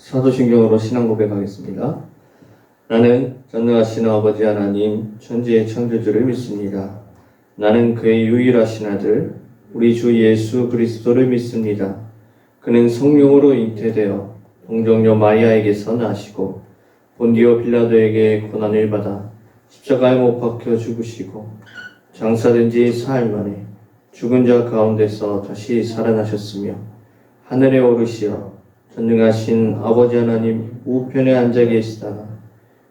사도신경으로 신앙 고백하겠습니다. 나는 전능하신 아버지 하나님 천지의 창조주를 믿습니다. 나는 그의 유일하신 아들 우리 주 예수 그리스도를 믿습니다. 그는 성령으로 잉태되어 동정녀 마리아에게서 나시고 본디오 빌라도에게 고난을 받아 십자가에 못 박혀 죽으시고 장사된 지 사흘 만에 죽은 자 가운데서 다시 살아나셨으며 하늘에 오르시어 전능하신 아버지 하나님 우편에 앉아 계시다가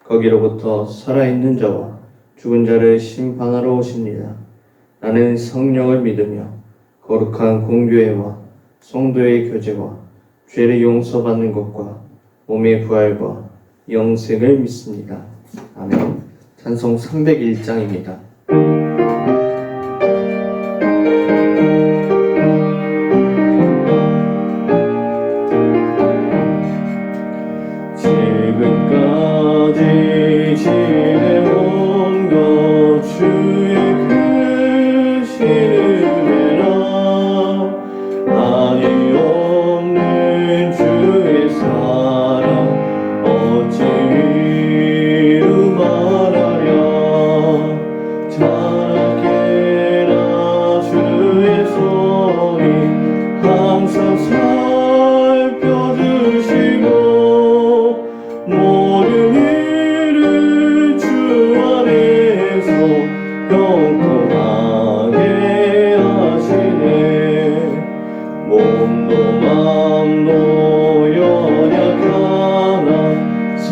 거기로부터 살아있는 자와 죽은 자를 심판하러 오십니다. 나는 성령을 믿으며 거룩한 공교회와 성도의 교제와 죄를 용서받는 것과 몸의 부활과 영생을 믿습니다. 아멘. 찬송 301장입니다. 지금까지 지내온 것 주의 크신 은혜라 한이 없는 주의 사랑 어찌 이루 말하랴 자라게라 주의 손이 항상 살펴주시고 모든 일을 주 안에서 형통하게 하시네. 몸도 맘도 연약하나 새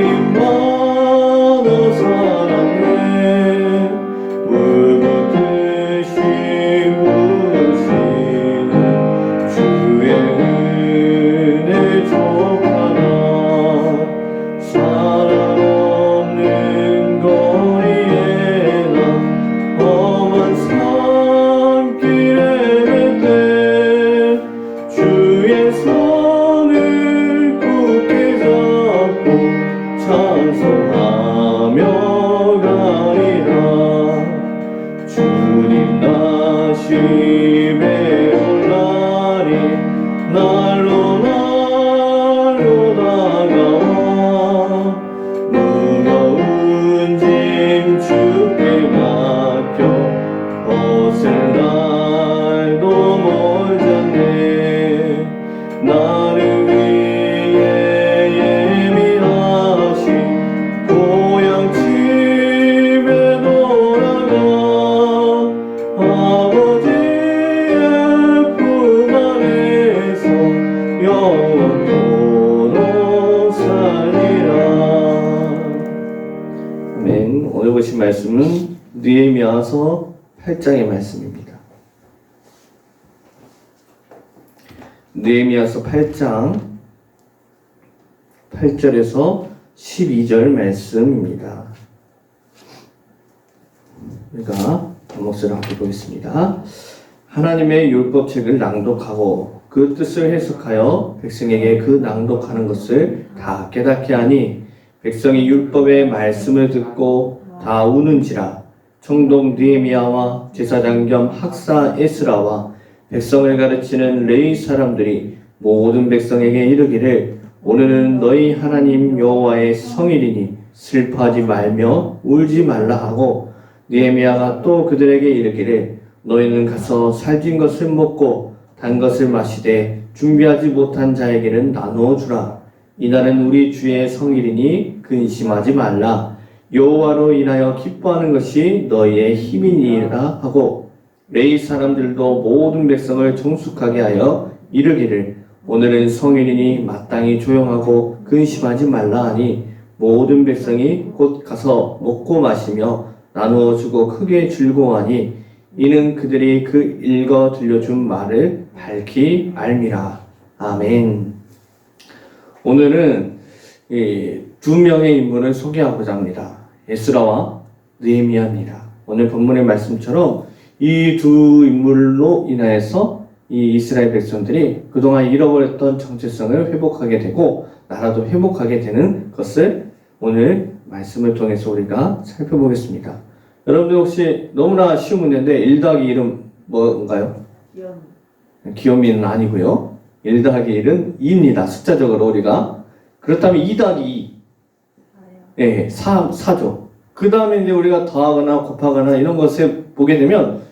힘만은 살았네. 물붓듯이 부으시는 주의 은혜 족하나 사랑 없는 거리에나 험한 산길에 멧돼 주의 손을 굳게 잡고 찬송하며 가리라. 주님 다시 배울 날이 날로 다가와 무거운 짐 주께 맡겨 벗을 날도 멀잖네. 나를 위해 예민하신 고향 집에 돌아가 아버지의 품 안에서 영원토록 살리라. 아멘. 오늘 보신 말씀은 느헤미야서 8장의 말씀입니다. 느헤미야서 8장 8절에서 12절 말씀입니다. 우리가 목소리를 함께 보겠습니다. 하나님의 율법책을 낭독하고 그 뜻을 해석하여 백성에게 그 낭독하는 것을 다 깨닫게 하니 백성이 율법의 말씀을 듣고 다 우는지라. 총독 느헤미야와 제사장 겸 학사 에스라와 백성을 가르치는 레위 사람들이 모든 백성에게 이르기를 오늘은 너희 하나님 여호와의 성일이니 슬퍼하지 말며 울지 말라 하고 느헤미야가 또 그들에게 이르기를 너희는 가서 살진 것을 먹고 단 것을 마시되 준비하지 못한 자에게는 나누어 주라. 이날은 우리 주의 성일이니 근심하지 말라. 여호와로 인하여 기뻐하는 것이 너희의 힘이니라 하고 레위 사람들도 모든 백성을 정숙하게 하여 이르기를 오늘은 성일이니 마땅히 조용하고 근심하지 말라 하니 모든 백성이 곧 가서 먹고 마시며 나누어 주고 크게 즐거워하니 이는 그들이 그 읽어 들려준 말을 밝히 알미라. 아멘. 오늘은 두 명의 인물을 소개하고자 합니다. 에스라와 느헤미야입니다. 오늘 본문의 말씀처럼 이 두 인물로 인하여서 이 이스라엘 백성들이 그동안 잃어버렸던 정체성을 회복하게 되고 나라도 회복하게 되는 것을 오늘 말씀을 통해서 우리가 살펴보겠습니다. 여러분들 혹시 너무나 쉬운 문제인데 1 더하기 1은 뭔가요? 귀요미는 아니고요. 1 더하기 1은 2입니다. 숫자적으로 우리가 그렇다면 2 더하기 2. 예, 4죠. 그 다음에 이제 우리가 더하거나 곱하거나 이런 것을 보게 되면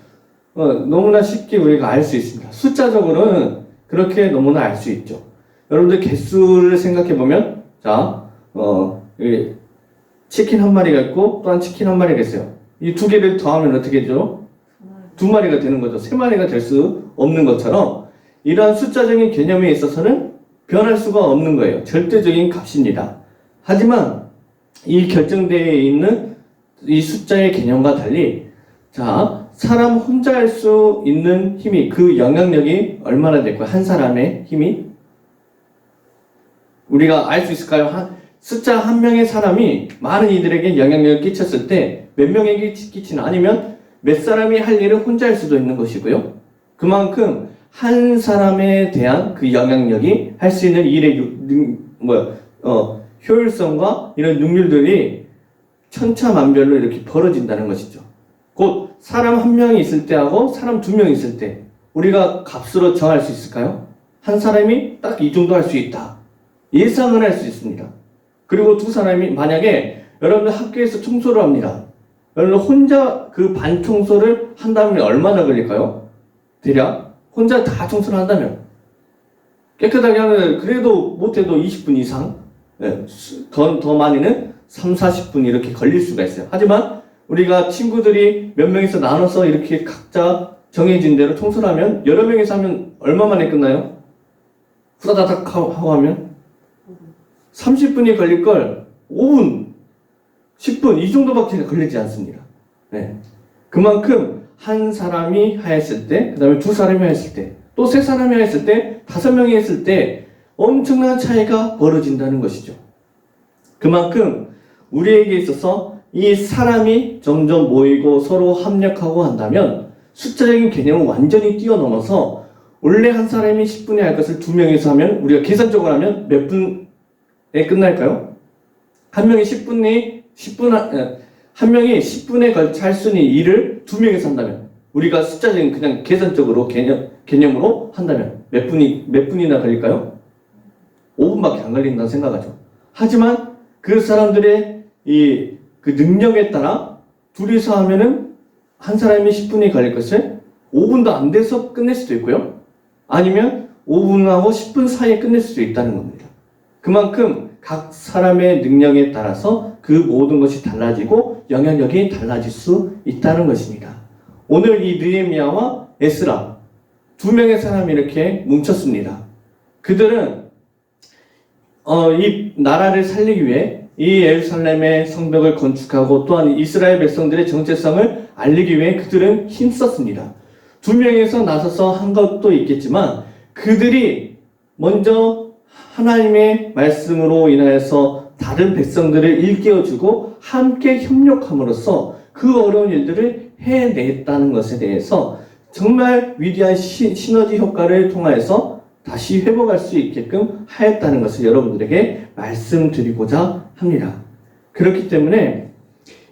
너무나 쉽게 우리가 알 수 있습니다. 숫자적으로는 그렇게 너무나 알 수 있죠. 여러분들 개수를 생각해 보면, 자, 치킨 한 마리가 있고 또한 치킨 한 마리가 있어요. 이 두 개를 더하면 어떻게 되죠? 2마리가 되는 거죠. 3마리가 될 수 없는 것처럼 이러한 숫자적인 개념에 있어서는 변할 수가 없는 거예요. 절대적인 값입니다. 하지만 이 결정대에 있는 이 숫자의 개념과 달리, 자, 사람 혼자 할 수 있는 힘이, 그 영향력이 얼마나 될까요? 한 사람의 힘이? 우리가 알 수 있을까요? 숫자 한 명의 사람이 많은 이들에게 영향력을 끼쳤을 때 몇 명에게 끼치나, 아니면 몇 사람이 할 일을 혼자 할 수도 있는 것이고요. 그만큼 한 사람에 대한 그 영향력이 할 수 있는 일의 효율성과 이런 능률들이 천차만별로 이렇게 벌어진다는 것이죠. 곧 사람 한 명이 있을 때하고 사람 2명이 있을 때 우리가 값으로 정할 수 있을까요? 한 사람이 딱 이 정도 할 수 있다. 예상을 할 수 있습니다. 그리고 2 사람이, 만약에 여러분들 학교에서 청소를 합니다. 여러분 혼자 그 반 청소를 한다면 얼마나 걸릴까요? 대략 혼자 다 청소를 한다면 깨끗하게 하면 그래도 못해도 20분 이상, 더 많이는 3, 40분 이렇게 걸릴 수가 있어요. 하지만 우리가 친구들이 몇 명이서 나눠서 이렇게 각자 정해진 대로 청소를 하면 여러 명이서 하면 얼마 만에 끝나요? 후다다닥 하고 하면 30분이 걸릴 걸 5분, 10분 이 정도밖에 걸리지 않습니다. 네. 그만큼 한 사람이 하였을 때, 그 다음에 2 사람이 하였을 때, 또 3 사람이 하였을 때, 5명이 했을 때 엄청난 차이가 벌어진다는 것이죠. 그만큼 우리에게 있어서 이 사람이 점점 모이고 서로 합력하고 한다면 숫자적인 개념을 완전히 뛰어넘어서 원래 한 사람이 10분에 할 것을 2명이서 하면, 우리가 계산적으로 하면 몇 분에 끝날까요? 한 명이 10분에 걸쳐 할 수 있는 일을 2명이서 한다면, 우리가 숫자적인 그냥 계산적으로 개념으로 한다면 몇 분이나 걸릴까요? 5분밖에 안 걸린다고 생각하죠. 하지만 그 사람들의 그 능력에 따라 둘이서 하면은 한 사람이 10분이 걸릴 것을 5분도 안 돼서 끝낼 수도 있고요. 아니면 5분하고 10분 사이에 끝낼 수도 있다는 겁니다. 그만큼 각 사람의 능력에 따라서 그 모든 것이 달라지고 영향력이 달라질 수 있다는 것입니다. 오늘 이 느헤미야와 에스라 2명의 사람이 이렇게 뭉쳤습니다. 그들은 이 나라를 살리기 위해 이 예루살렘의 성벽을 건축하고 또한 이스라엘 백성들의 정체성을 알리기 위해 그들은 힘썼습니다. 2명에서 나서서 한 것도 있겠지만 그들이 먼저 하나님의 말씀으로 인하여서 다른 백성들을 일깨워주고 함께 협력함으로써 그 어려운 일들을 해냈다는 것에 대해서 정말 위대한 시너지 효과를 통하여서 다시 회복할 수 있게끔 하였다는 것을 여러분들에게 말씀드리고자 합니다. 그렇기 때문에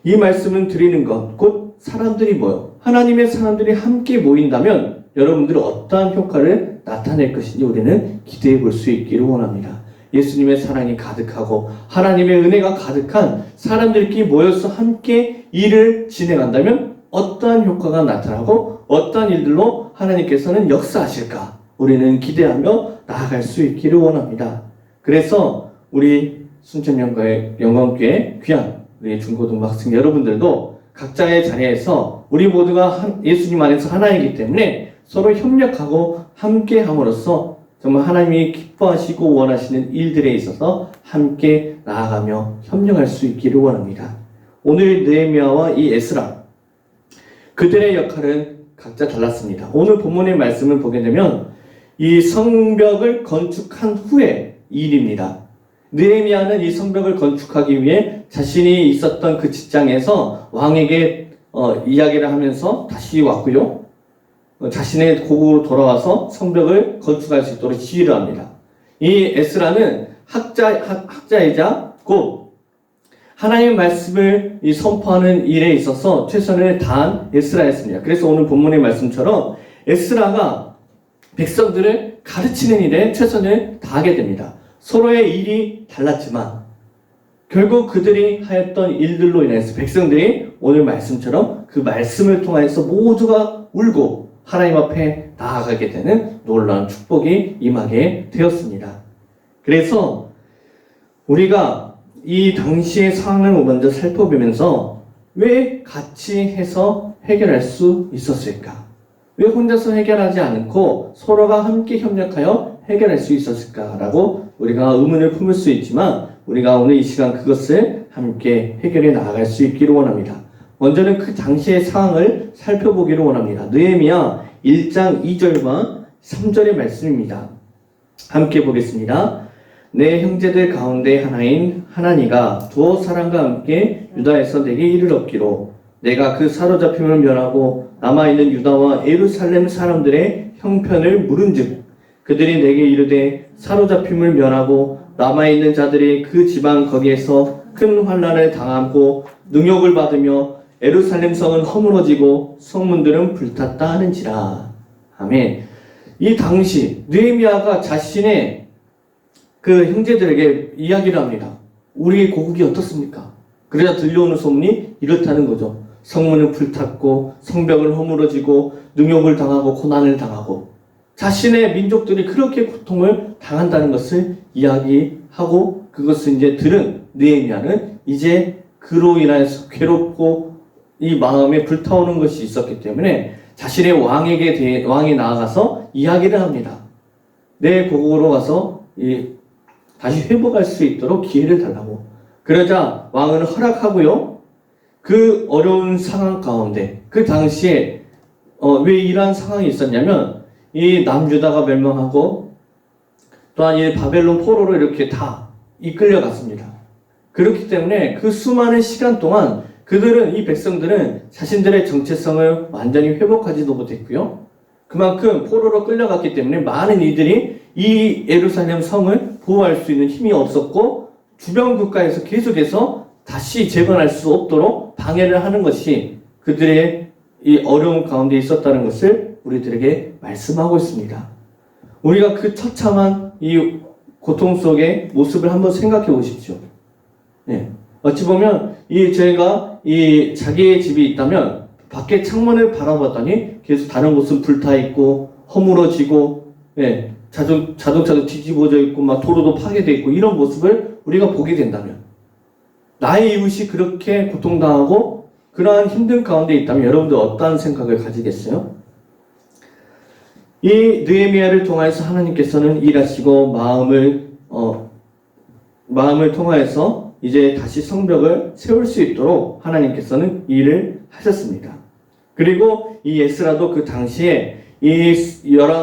이 말씀을 드리는 것, 곧 사람들이 모여 하나님의 사람들이 함께 모인다면 여러분들은 어떠한 효과를 나타낼 것인지 우리는 기대해 볼 수 있기를 원합니다. 예수님의 사랑이 가득하고 하나님의 은혜가 가득한 사람들끼리 모여서 함께 일을 진행한다면 어떠한 효과가 나타나고 어떠한 일들로 하나님께서는 역사하실까 우리는 기대하며 나아갈 수 있기를 원합니다. 그래서 우리 순천영광교회 귀한 우리 중고등부 학생 여러분들도 각자의 자리에서 우리 모두가 예수님 안에서 하나이기 때문에 서로 협력하고 함께 함으로써 정말 하나님이 기뻐하시고 원하시는 일들에 있어서 함께 나아가며 협력할 수 있기를 원합니다. 오늘 느헤미야와 이 에스라 그들의 역할은 각자 달랐습니다. 오늘 본문의 말씀을 보게 되면 이 성벽을 건축한 후의 일입니다. 느헤미야는 이 성벽을 건축하기 위해 자신이 있었던 그 직장에서 왕에게 이야기를 하면서 다시 왔고요. 자신의 고국으로 돌아와서 성벽을 건축할 수 있도록 지휘를 합니다. 이 에스라는 학자이자 곧 하나님의 말씀을 선포하는 일에 있어서 최선을 다한 에스라였습니다. 그래서 오늘 본문의 말씀처럼 에스라가 백성들을 가르치는 일에 최선을 다하게 됩니다. 서로의 일이 달랐지만 결국 그들이 하였던 일들로 인해서 백성들이 오늘 말씀처럼 그 말씀을 통해서 모두가 울고 하나님 앞에 나아가게 되는 놀라운 축복이 임하게 되었습니다. 그래서 우리가 이 당시의 상황을 먼저 살펴보면서 왜 같이 해서 해결할 수 있었을까? 왜 혼자서 해결하지 않고 서로가 함께 협력하여 해결할 수 있었을까라고 우리가 의문을 품을 수 있지만 우리가 오늘 이 시간 그것을 함께 해결해 나아갈 수 있기를 원합니다. 먼저는 그 당시의 상황을 살펴보기를 원합니다. 느헤미야 1장 2절과 3절의 말씀입니다. 함께 보겠습니다. 내 형제들 가운데 하나인 하나니가 두어 사람과 함께 유다에서 내게 이를 얻기로 내가 그 사로잡힘을 면하고 남아있는 유다와 예루살렘 사람들의 형편을 물은즉 그들이 내게 이르되 사로잡힘을 면하고 남아있는 자들이 그 지방 거기에서 큰 환난을 당하고 능욕을 받으며 예루살렘 성은 허물어지고 성문들은 불탔다 하는지라. 아멘. 이 당시 느헤미야가 자신의 그 형제들에게 이야기를 합니다. 우리의 고국이 어떻습니까? 그러자 들려오는 소문이 이렇다는 거죠. 성문은 불탔고 성벽은 허물어지고 능욕을 당하고 고난을 당하고 자신의 민족들이 그렇게 고통을 당한다는 것을 이야기하고 그것을 이제 들은 느헤미야는 이제 그로 인해서 괴롭고 이 마음에 불타오는 것이 있었기 때문에 자신의 왕이 나아가서 이야기를 합니다. 내 고국으로 가서 다시 회복할 수 있도록 기회를 달라고. 그러자 왕은 허락하고요. 그 어려운 상황 가운데 그 당시에 왜 이러한 상황이 있었냐면 이 남유다가 멸망하고 또한 이 바벨론 포로로 이렇게 다 이끌려 갔습니다. 그렇기 때문에 그 수많은 시간 동안 그들은 이 백성들은 자신들의 정체성을 완전히 회복하지도 못했고요. 그만큼 포로로 끌려갔기 때문에 많은 이들이 이 예루살렘 성을 보호할 수 있는 힘이 없었고 주변 국가에서 계속해서 다시 재건할 수 없도록 방해를 하는 것이 그들의 이 어려움 가운데 있었다는 것을 우리들에게 말씀하고 있습니다. 우리가 그 처참한 이 고통 속의 모습을 한번 생각해 보십시오. 네. 어찌 보면 제가 자기의 집이 있다면 밖에 창문을 바라봤더니 계속 다른 곳은 불타 있고 허물어지고 네. 자동차도 뒤집어져 있고 막 도로도 파괴되어 있고 이런 모습을 우리가 보게 된다면 나의 이웃이 그렇게 고통당하고 그러한 힘든 가운데 있다면 여러분들 어떠한 생각을 가지겠어요? 이 느헤미야를 통하여서 하나님께서는 일하시고 마음을 통하여서 이제 다시 성벽을 세울 수 있도록 하나님께서는 일을 하셨습니다. 그리고 이 에스라도 그 당시에 이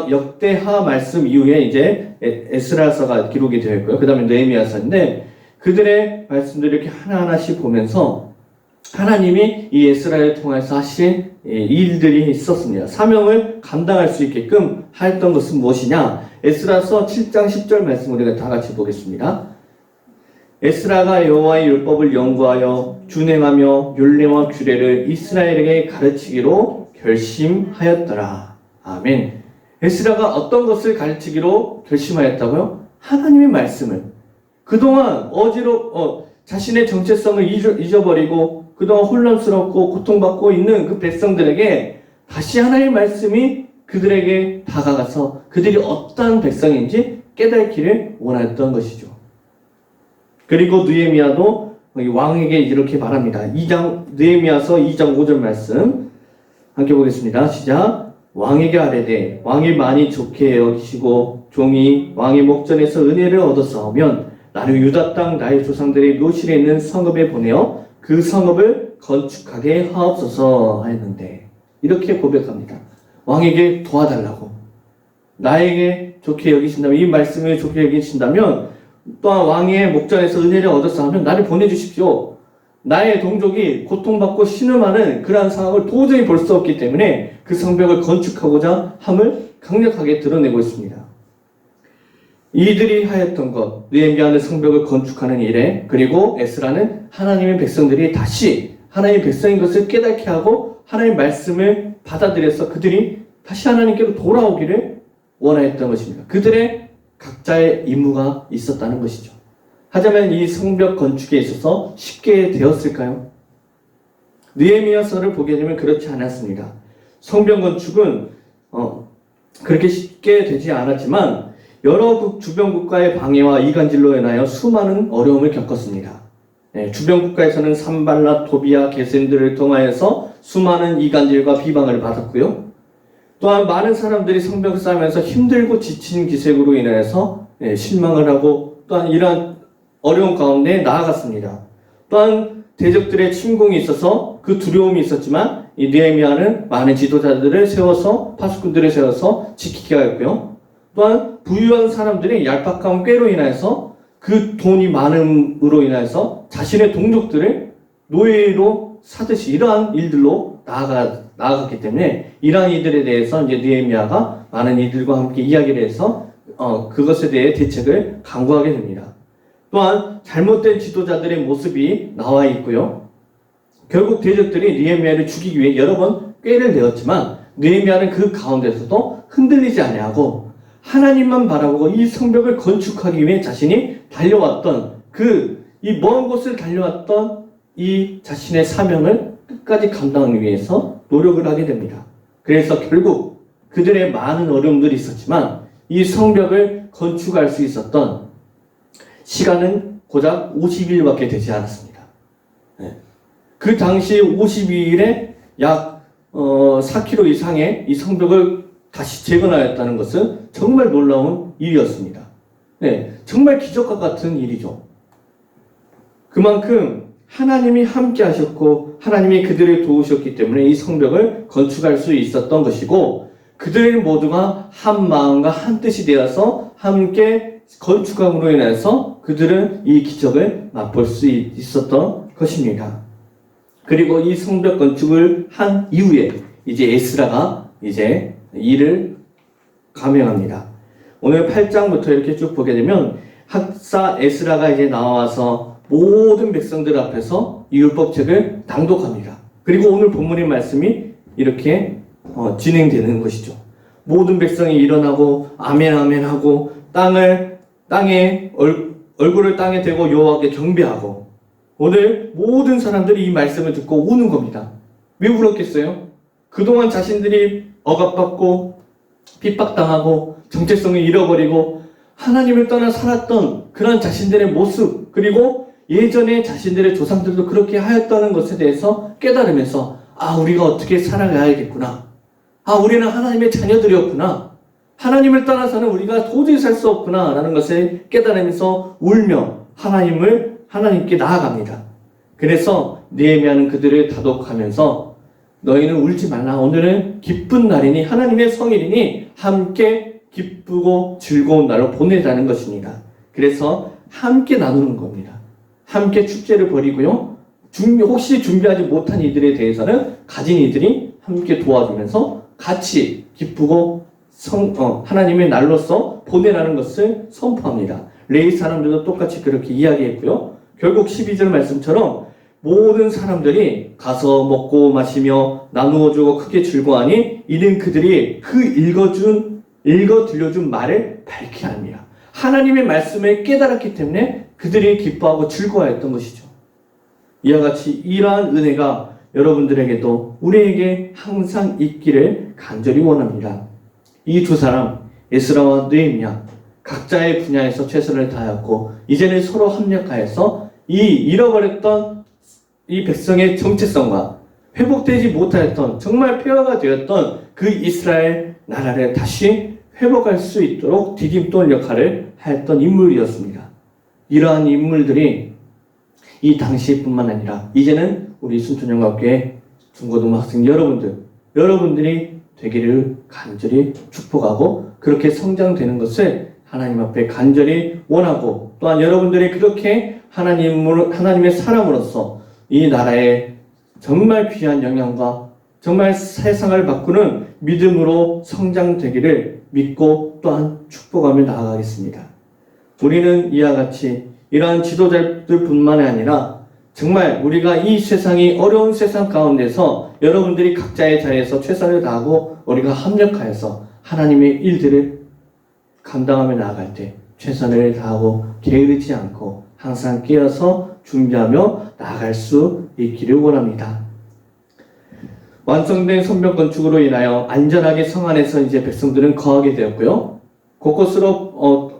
역대하 말씀 이후에 이제 에스라서가 기록이 되어 있고요. 그 다음에 느헤미야서인데 그들의 말씀들을 이렇게 하나하나씩 보면서 하나님이 이 에스라를 통해서 하신 일들이 있었습니다. 사명을 감당할 수 있게끔 하였던 것은 무엇이냐? 에스라서 7장 10절 말씀 우리가 다 같이 보겠습니다. 에스라가 여호와의 율법을 연구하여 준행하며 율례와 규례를 이스라엘에게 가르치기로 결심하였더라. 아멘. 에스라가 어떤 것을 가르치기로 결심하였다고요? 하나님의 말씀을. 그동안 자신의 정체성을 잊어버리고 그동안 혼란스럽고 고통받고 있는 그 백성들에게 다시 하나님의 말씀이 그들에게 다가가서 그들이 어떠한 백성인지 깨닫기를 원했던 것이죠. 그리고 느헤미야도 왕에게 이렇게 말합니다. 느헤미야서 2장 5절 말씀 함께 보겠습니다. 시작. 왕에게 아뢰되 왕이 많이 좋게 여기시고 종이 왕의 목전에서 은혜를 얻었사오면 나를 유다 땅 나의 조상들의 묘실에 있는 성읍에 보내어 그 성읍을 건축하게 하옵소서 하였는데 이렇게 고백합니다. 왕에게 도와달라고. 나에게 좋게 여기신다면 이 말씀을 좋게 여기신다면 또한 왕의 목전에서 은혜를 얻었사오면 나를 보내주십시오. 나의 동족이 고통받고 신음하는 그러한 상황을 도저히 볼 수 없기 때문에 그 성벽을 건축하고자 함을 강력하게 드러내고 있습니다. 이들이 하였던 것, 느헤미야는 성벽을 건축하는 일에 그리고 에스라는 하나님의 백성들이 다시 하나님의 백성인 것을 깨닫게 하고 하나님의 말씀을 받아들여서 그들이 다시 하나님께로 돌아오기를 원하였던 것입니다. 그들의 각자의 임무가 있었다는 것이죠. 하지만 이 성벽 건축에 있어서 쉽게 되었을까요? 느헤미야서를 보게 되면 그렇지 않았습니다. 성벽 건축은 그렇게 쉽게 되지 않았지만 여러 주변 국가의 방해와 이간질로 인하여 수많은 어려움을 겪었습니다. 주변 국가에서는 산발라, 토비아, 게셈들을 통하여서 수많은 이간질과 비방을 받았고요. 또한 많은 사람들이 성벽을 쌓으면서 힘들고 지친 기색으로 인해서 실망을 하고 또한 이러한 어려운 가운데 나아갔습니다. 또한 대적들의 침공이 있어서 그 두려움이 있었지만 이 느헤미야는 많은 지도자들을 세워서 파수꾼들을 세워서 지키게 하였고요. 또한 부유한 사람들이 얄팍한 꾀로 인해서 그 돈이 많음으로 인해서 자신의 동족들을 노예로 사듯이 이러한 일들로 나아갔기 때문에 이러한 이들에 대해서 이제 느헤미야가 많은 이들과 함께 이야기를 해서 그것에 대해 대책을 강구하게 됩니다. 또한 잘못된 지도자들의 모습이 나와 있고요. 결국 대적들이 느헤미야를 죽이기 위해 여러 번 꾀를 내었지만 느헤미야는 그 가운데서도 흔들리지 아니하고 하나님만 바라보고 이 성벽을 건축하기 위해 자신이 달려왔던 이 먼 곳을 달려왔던 이 자신의 사명을 끝까지 감당하기 위해서 노력을 하게 됩니다. 그래서 결국 그들의 많은 어려움들이 있었지만 이 성벽을 건축할 수 있었던 시간은 고작 50일밖에 되지 않았습니다. 그 당시 52일에 약 4km 이상의 이 성벽을 다시 재건하였다는 것은 정말 놀라운 일이었습니다. 정말 기적과 같은 일이죠. 그만큼 하나님이 함께 하셨고 하나님이 그들을 도우셨기 때문에 이 성벽을 건축할 수 있었던 것이고 그들 모두가 한 마음과 한 뜻이 되어서 함께 건축함으로 인해서 그들은 이 기적을 맛볼 수 있었던 것입니다. 그리고 이 성벽 건축을 한 이후에 이제 에스라가 이제 일을 감행합니다. 오늘 8장부터 이렇게 쭉 보게 되면 학사 에스라가 이제 나와서 모든 백성들 앞에서 이 율법책을 낭독합니다. 그리고 오늘 본문의 말씀이 이렇게 진행되는 것이죠. 모든 백성이 일어나고 아멘 아멘 하고 땅에 얼굴을 땅에 대고 여호와께 경배하고 오늘 모든 사람들이 이 말씀을 듣고 우는 겁니다. 왜 울었겠어요? 그동안 자신들이 억압받고 핍박당하고 정체성을 잃어버리고 하나님을 떠나 살았던 그런 자신들의 모습 그리고 예전에 자신들의 조상들도 그렇게 하였다는 것에 대해서 깨달으면서 우리가 어떻게 살아가야겠구나. 우리는 하나님의 자녀들이었구나. 하나님을 떠나서는 우리가 도저히 살 수 없구나 라는 것을 깨달으면서 울며 하나님께 나아갑니다. 그래서 느헤미야는 그들을 다독하면서 너희는 울지 말라. 오늘은 기쁜 날이니 하나님의 성일이니 함께 기쁘고 즐거운 날로 보내자는 것입니다. 그래서 함께 나누는 겁니다. 함께 축제를 벌이고요. 혹시 준비하지 못한 이들에 대해서는 가진 이들이 함께 도와주면서 같이 기쁘고 하나님의 날로서 보내라는 것을 선포합니다. 레위 사람들도 똑같이 그렇게 이야기했고요. 결국 12절 말씀처럼 모든 사람들이 가서 먹고 마시며 나누어주고 크게 즐거워하니 이는 그들이 읽어 들려준 말을 밝히 합니다. 하나님의 말씀을 깨달았기 때문에 그들이 기뻐하고 즐거워했던 것이죠. 이와 같이 이러한 은혜가 여러분들에게도 우리에게 항상 있기를 간절히 원합니다. 이 두 사람 에스라와 느헤미야 각자의 분야에서 최선을 다하였고 이제는 서로 협력하여서 이 잃어버렸던 이 백성의 정체성과 회복되지 못하였던 정말 폐허가 되었던 그 이스라엘 나라를 다시 회복할 수 있도록 디딤돌 역할을 하였던 인물이었습니다. 이러한 인물들이 이 당시뿐만 아니라 이제는 우리 순천영과교회 중고등학생 여러분들이 되기를 간절히 축복하고 그렇게 성장되는 것을 하나님 앞에 간절히 원하고 또한 여러분들이 그렇게 하나님의 사람으로서 이 나라에 정말 귀한 영향과 정말 세상을 바꾸는 믿음으로 성장되기를 믿고 또한 축복하며 나아가겠습니다. 우리는 이와 같이 이러한 지도자들뿐만 아니라 정말 우리가 이 세상이 어려운 세상 가운데서 여러분들이 각자의 자리에서 최선을 다하고 우리가 합력하여서 하나님의 일들을 감당하며 나아갈 때 최선을 다하고 게으르지 않고 항상 깨어서 준비하며 나아갈 수 있기를 원합니다. 완성된 성벽 건축으로 인하여 안전하게 성 안에서 이제 백성들은 거하게 되었고요. 곳곳으로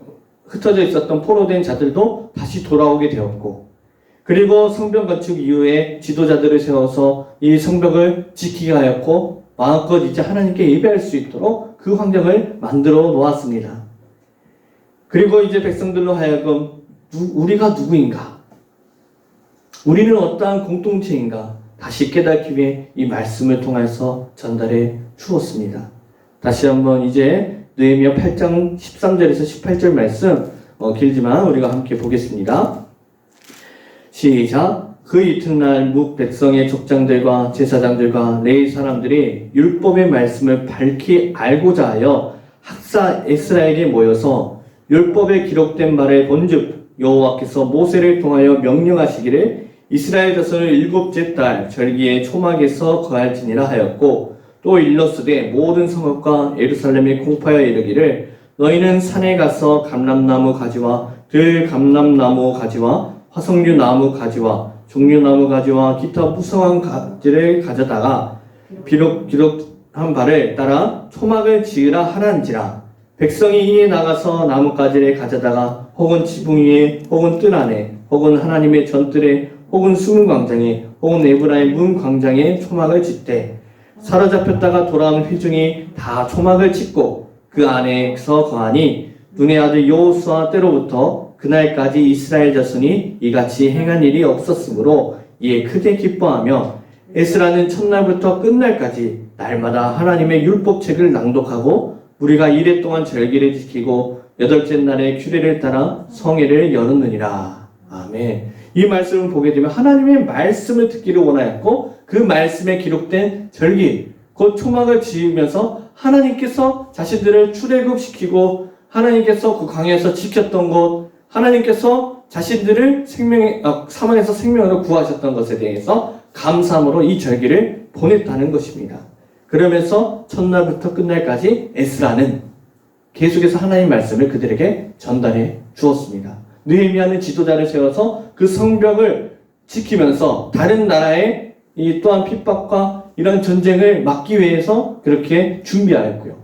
흩어져 있었던 포로된 자들도 다시 돌아오게 되었고, 그리고 성벽 건축 이후에 지도자들을 세워서 이 성벽을 지키게 하였고, 마음껏 이제 하나님께 예배할 수 있도록 그 환경을 만들어 놓았습니다. 그리고 이제 백성들로 하여금 우리가 누구인가? 우리는 어떠한 공동체인가? 다시 깨닫기 위해 이 말씀을 통해서 전달해 주었습니다. 다시 한번 이제 느헤미야 8장 13절에서 18절 말씀 길지만 우리가 함께 보겠습니다. 시작. 그 이튿날 뭇 백성의 족장들과 제사장들과 레위 사람들이 율법의 말씀을 밝히 알고자 하여 학사 에스라에게 모여서 율법에 기록된 말을 본즉 여호와께서 모세를 통하여 명령하시기를 이스라엘 자손을 일곱째 달 절기에 초막에서 거할지니라 하였고, 또 일러스되 모든 성읍과 예루살렘에 공파하여 이르기를 너희는 산에 가서 감람나무 가지와 들감람나무 가지와 화석류 나무 가지와 종류나무 가지와 기타 무성한 가지를 가져다가 기록한 바를 따라 초막을 지으라 하란지라. 백성이 이에 나가서 나뭇가지를 가져다가 혹은 지붕 위에 혹은 뜰 안에 혹은 하나님의 전뜰에 혹은 수문 광장에 혹은 에브라임 문 광장에 초막을 짓되, 사로잡혔다가 돌아온 회중이 다 초막을 짓고 그 안에서 거하니 눈의 아들 여호수아 때로부터 그날까지 이스라엘 자손이 이같이 행한 일이 없었으므로 이에 크게 기뻐하며 에스라는 첫날부터 끝날까지 날마다 하나님의 율법책을 낭독하고 우리가 이래 동안 절기를 지키고 여덟째 날에 규례를 따라 성회를 열었느니라. 아멘. 이 말씀을 보게 되면 하나님의 말씀을 듣기를 원하였고, 그 말씀에 기록된 절기, 곧 초막을 지으면서 하나님께서 자신들을 출애굽시키고 하나님께서 그 광야에서 지켰던 것, 하나님께서 자신들을 사망에서 생명으로 구하셨던 것에 대해서 감사함으로 이 절기를 보냈다는 것입니다. 그러면서 첫날부터 끝날까지 에스라는 계속해서 하나님의 말씀을 그들에게 전달해 주었습니다. 느헤미야는 지도자를 세워서 그 성벽을 지키면서 다른 나라의 이 또한 핍박과 이런 전쟁을 막기 위해서 그렇게 준비하였고요.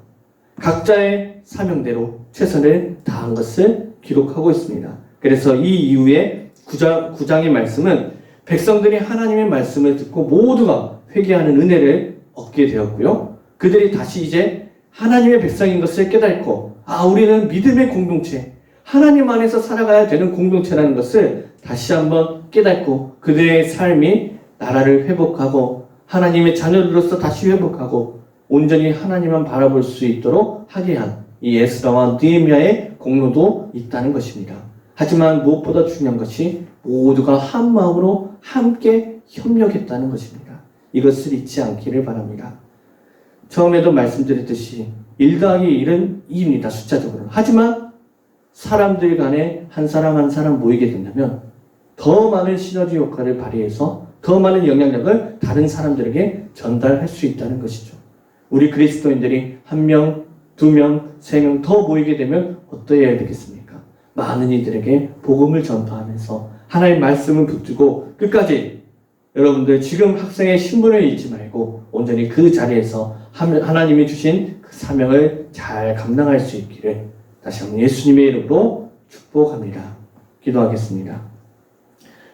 각자의 사명대로 최선을 다한 것을 기록하고 있습니다. 그래서 이 이후에 9장의 말씀은 백성들이 하나님의 말씀을 듣고 모두가 회개하는 은혜를 얻게 되었고요. 그들이 다시 이제 하나님의 백성인 것을 깨닫고, 우리는 믿음의 공동체, 하나님 안에서 살아가야 되는 공동체라는 것을 다시 한번 깨닫고 그들의 삶이 나라를 회복하고 하나님의 자녀들로서 다시 회복하고 온전히 하나님만 바라볼 수 있도록 하게 한 이 에스라와 느헤미야의 공로도 있다는 것입니다. 하지만 무엇보다 중요한 것이 모두가 한 마음으로 함께 협력했다는 것입니다. 이것을 잊지 않기를 바랍니다. 처음에도 말씀드렸듯이 1+1은 2입니다. 숫자적으로. 하지만 사람들 간에 한 사람 한 사람 모이게 된다면 더 많은 시너지 효과를 발휘해서 더 많은 영향력을 다른 사람들에게 전달할 수 있다는 것이죠. 우리 그리스도인들이 1명, 2명, 3명 더 모이게 되면 어떠해야 되겠습니까? 많은 이들에게 복음을 전파하면서 하나님의 말씀을 붙들고 끝까지 여러분들 지금 학생의 신분을 잊지 말고 온전히 그 자리에서 하나님이 주신 그 사명을 잘 감당할 수 있기를 다시 한번 예수님의 이름으로 축복합니다. 기도하겠습니다.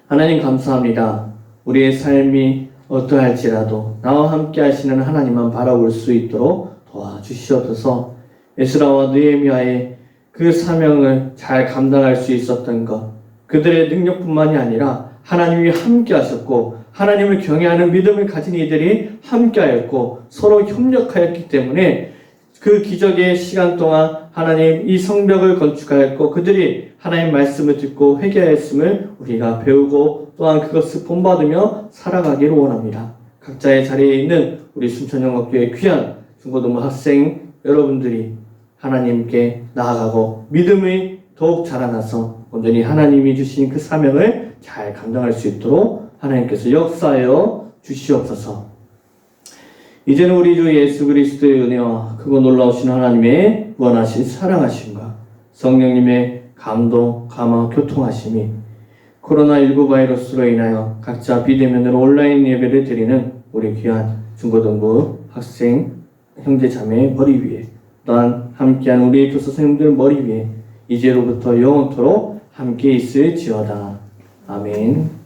하나님 감사합니다. 우리의 삶이 어떠할지라도 나와 함께 하시는 하나님만 바라볼 수 있도록 도와주시옵소서. 에스라와 느헤미야의 그 사명을 잘 감당할 수 있었던 것, 그들의 능력뿐만이 아니라 하나님이 함께 하셨고 하나님을 경외하는 믿음을 가진 이들이 함께 하였고 서로 협력하였기 때문에 그 기적의 시간 동안 하나님 이 성벽을 건축하였고 그들이 하나님 말씀을 듣고 회개하였음을 우리가 배우고 또한 그것을 본받으며 살아가기를 원합니다. 각자의 자리에 있는 우리 순천영학교의 귀한 중고등부 학생 여러분들이 하나님께 나아가고 믿음이 더욱 자라나서 온전히 하나님이 주신 그 사명을 잘 감당할 수 있도록 하나님께서 역사하여 주시옵소서. 이제는 우리 주 예수 그리스도의 은혜와 크고 놀라우신 하나님의 무한하신 사랑하심과 성령님의 감동, 감화, 교통하심이 코로나19 바이러스로 인하여 각자 비대면으로 온라인 예배를 드리는 우리 귀한 중고등부 학생 형제자매의 머리 위에 또한 함께한 우리 교사 선생님들 머리 위에 이제로부터 영원토록 함께 있을지어다. 아멘.